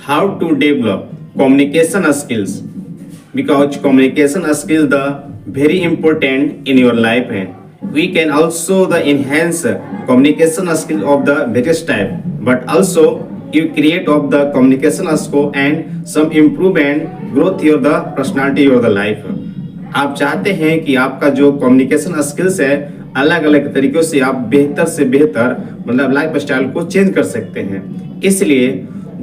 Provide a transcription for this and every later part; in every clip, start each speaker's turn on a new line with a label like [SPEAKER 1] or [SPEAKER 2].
[SPEAKER 1] how to develop communication skills, because communication skills the very important in your life, and we can also the enhance communication skill of the various type, but also you create of the communication skill and some improve and growth your the personality or the life. आप चाहते हैं कि आपका जो communication skills है अलग अलग तरीकों से आप बेहतर से बेहतर मतलब लाइफ स्टाइल को चेंज कर सकते हैं। इसलिए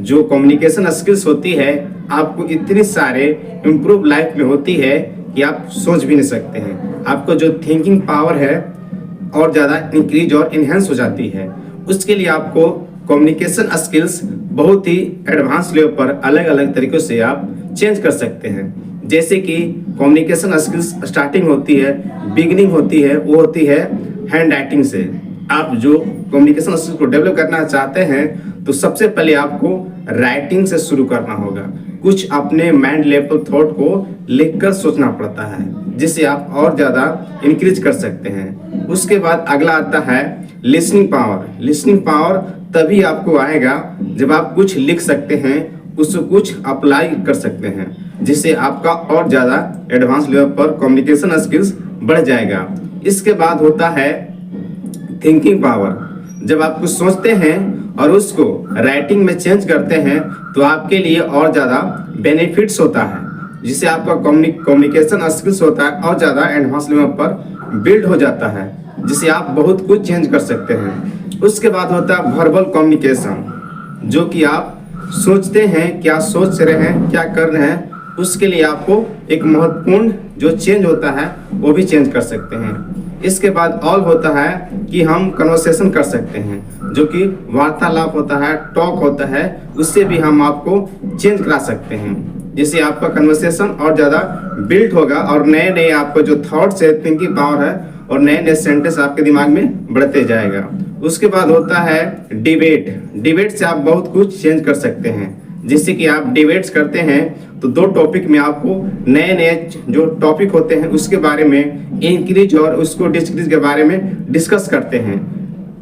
[SPEAKER 1] जो कम्युनिकेशन स्किल्स होती है आपको इतनी सारे इम्प्रूव लाइफ में होती है कि आप सोच भी नहीं सकते हैं। आपको जो थिंकिंग पावर है और ज़्यादा इंक्रीज और इन्हेंस हो जाती है। उसके लिए आपको कम्युनिकेशन स्किल्स बहुत ही एडवांस लेवल पर अलग अलग तरीक़ों से आप चेंज कर सकते हैं। जैसे कि कम्युनिकेशन स्किल्स स्टार्टिंग होती है, बिगिनिंग होती है, वो होती है हैंड राइटिंग से। आप जो कम्युनिकेशन स्किल्स को डेवलप करना चाहते हैं तो सबसे पहले आपको राइटिंग से शुरू करना होगा। कुछ अपने माइंड लेवल थॉट को लिखकर सोचना पड़ता है जिससे आप और ज़्यादा इंक्रीज कर सकते हैं। उसके बाद अगला आता है लिसनिंग पावर। लिसनिंग पावर तभी आपको आएगा जब आप कुछ लिख सकते हैं, उसको कुछ अप्लाई कर सकते हैं, जिससे आपका और ज़्यादा एडवांस लेवल पर कम्युनिकेशन स्किल्स बढ़ जाएगा। इसके बाद होता है थिंकिंग पावर। जब आप कुछ सोचते हैं और उसको राइटिंग में चेंज करते हैं तो आपके लिए और ज़्यादा बेनिफिट्स होता है, जिससे आपका कम्युनिकेशन स्किल्स होता है और ज़्यादा एडवांस लेवल पर बिल्ड हो जाता है, जिससे आप बहुत कुछ चेंज कर सकते हैं। उसके बाद होता है वर्बल कम्युनिकेशन, जो कि आप सोचते हैं, क्या सोच रहे हैं, क्या कर रहे हैं, उसके लिए आपको एक महत्वपूर्ण जो चेंज होता है वो भी चेंज कर सकते हैं। इसके बाद ऑल होता है कि हम कन्वर्सेशन कर सकते हैं, जो कि वार्तालाप होता है, टॉक होता है, उससे भी हम आपको चेंज करा सकते हैं, जिससे आपका कन्वर्सेशन और ज़्यादा बिल्ड होगा और नए नए आपको जो थॉट्स है, थिंकिंग पावर है और नए नए सेंटेंस आपके दिमाग में बढ़ते जाएगा। उसके बाद होता है डिबेट। डिबेट से आप बहुत कुछ चेंज कर सकते हैं, जिससे कि आप डिबेट्स करते हैं तो दो टॉपिक में आपको नए नए जो टॉपिक होते हैं उसके बारे में इंक्रीज और उसको डिस्क्रीज के बारे में डिस्कस करते हैं,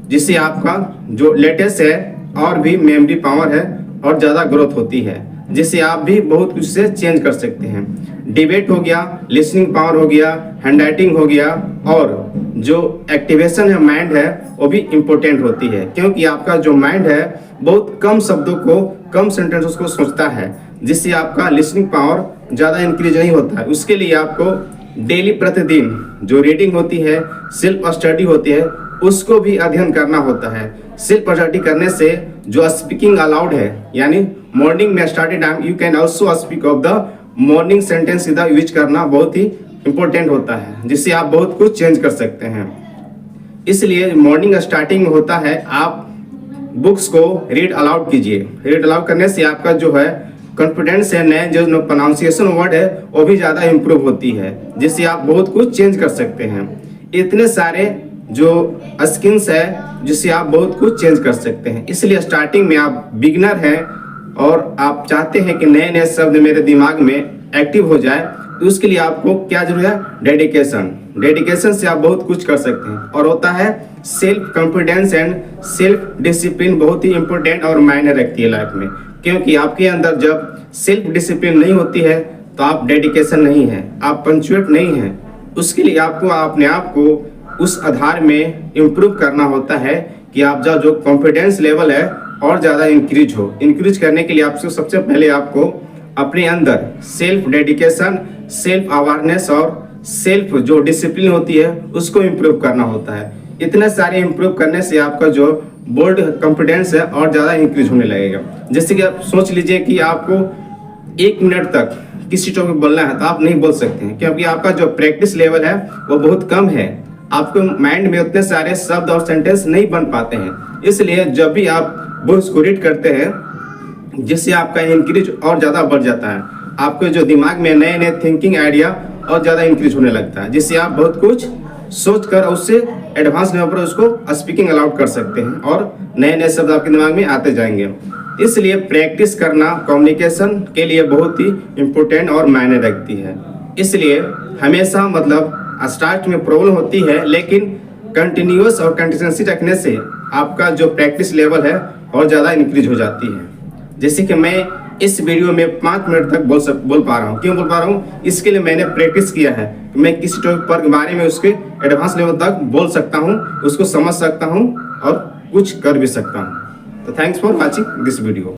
[SPEAKER 1] जिससे आपका जो लेटेस्ट है और भी मेमोरी पावर है और ज़्यादा ग्रोथ होती है, जिससे आप भी बहुत कुछ से चेंज कर सकते हैं। डिबेट हो गया, लिसनिंग पावर हो गया, हैंड राइटिंग हो गया, और जो एक्टिवेशन है माइंड है वो भी इम्पोर्टेंट होती है, क्योंकि आपका जो माइंड है बहुत कम शब्दों को, कम सेंटेंसेस को सोचता है, जिससे आपका लिसनिंग पावर ज़्यादा इंक्रीज नहीं होता है। उसके लिए आपको डेली प्रतिदिन जो रीडिंग होती है, सेल्फ स्टडी होती है, उसको भी अध्ययन करना होता है। सेल्फ स्टडी करने से जो स्पीकिंग अलाउड है, यानी मॉर्निंग में start time you can also speak of the morning sentence सीधा यूज करना बहुत ही इम्पोर्टेंट होता है, जिससे आप बहुत कुछ चेंज कर सकते हैं। इसलिए मॉर्निंग स्टार्टिंग में होता है आप बुक्स को रीड अलाउड कीजिए। रीड अलाउड करने से आपका जो है कॉन्फिडेंस है, नए जो प्रोनाउंसिएशन वर्ड है वो भी ज़्यादा इम्प्रूव होती है, जिससे आप बहुत कुछ चेंज कर सकते हैं। इतने सारे जो स्किल्स है जिससे आप बहुत कुछ चेंज कर सकते हैं। इसलिए स्टार्टिंग में आप बिगिनर हैं और आप चाहते हैं कि नए नए शब्द मेरे दिमाग में एक्टिव हो जाए, तो उसके लिए आपको क्या जरूरी है? डेडिकेशन। डेडिकेशन से आप बहुत कुछ कर सकते हैं। और होता है self confidence and self discipline, बहुत ही इंपॉर्टेंट और मायने रखती है लाइफ में, क्योंकि आपके अंदर जब सेल्फ डिसिप्लिन नहीं होती है तो आप डेडिकेशन नहीं है, आप पंक्चुएट नहीं हैं। उसके लिए आपको अपने आप को उस आधार में इम्प्रूव करना होता है कि आप जो कॉन्फिडेंस लेवल है और ज़्यादा इंक्रीज हो। इंक्रीज करने के लिए आपको सबसे पहले आपको अपने अंदर सेल्फ डेडिकेशन, सेल्फ अवेयरनेस और सेल्फ जो डिसिप्लिन होती है उसको इम्प्रूव करना होता है। इतने सारे इम्प्रूव करने से आपका जो बोल्ड कॉन्फिडेंस है और ज़्यादा इंक्रीज होने लगेगा। जैसे कि आप सोच लीजिए कि आपको 1 मिनट तक किसी टॉपिक बोलना है तो आप नहीं बोल सकते हैं, क्योंकि आपका जो प्रैक्टिस लेवल है वो बहुत कम है। आपके माइंड में उतने सारे शब्द और सेंटेंस नहीं बन पाते हैं। इसलिए जब भी आप बुक्स को रीड करते हैं, जिससे आपका इंक्रीज और ज़्यादा बढ़ जाता है, आपके जो दिमाग में नए नए थिंकिंग आइडिया और ज़्यादा इंक्रीज होने लगता है, जिससे आप बहुत कुछ सोच कर उससे एडवांस लेवल पर उसको स्पीकिंग अलाउड कर सकते हैं और नए नए शब्द आपके दिमाग में आते जाएंगे। इसलिए प्रैक्टिस करना कम्युनिकेशन के लिए बहुत ही इम्पोर्टेंट और मायने रखती है। इसलिए हमेशा मतलब स्टार्ट में प्रॉब्लम होती है, लेकिन कंटिन्यूअस और कंसिस्टेंसी रखने से आपका जो प्रैक्टिस लेवल है और ज़्यादा इंक्रीज हो जाती है। जैसे कि मैं इस वीडियो में 5 मिनट तक बोल पा रहा हूँ। क्यों बोल पा रहा हूँ? इसके लिए मैंने प्रैक्टिस किया है। मैं किसी टॉपिक पर बारे में उसके एडवांस लेवल तक बोल सकता हूँ, उसको समझ सकता हूँ और कुछ कर भी सकता हूँ। तो thanks for watching this video.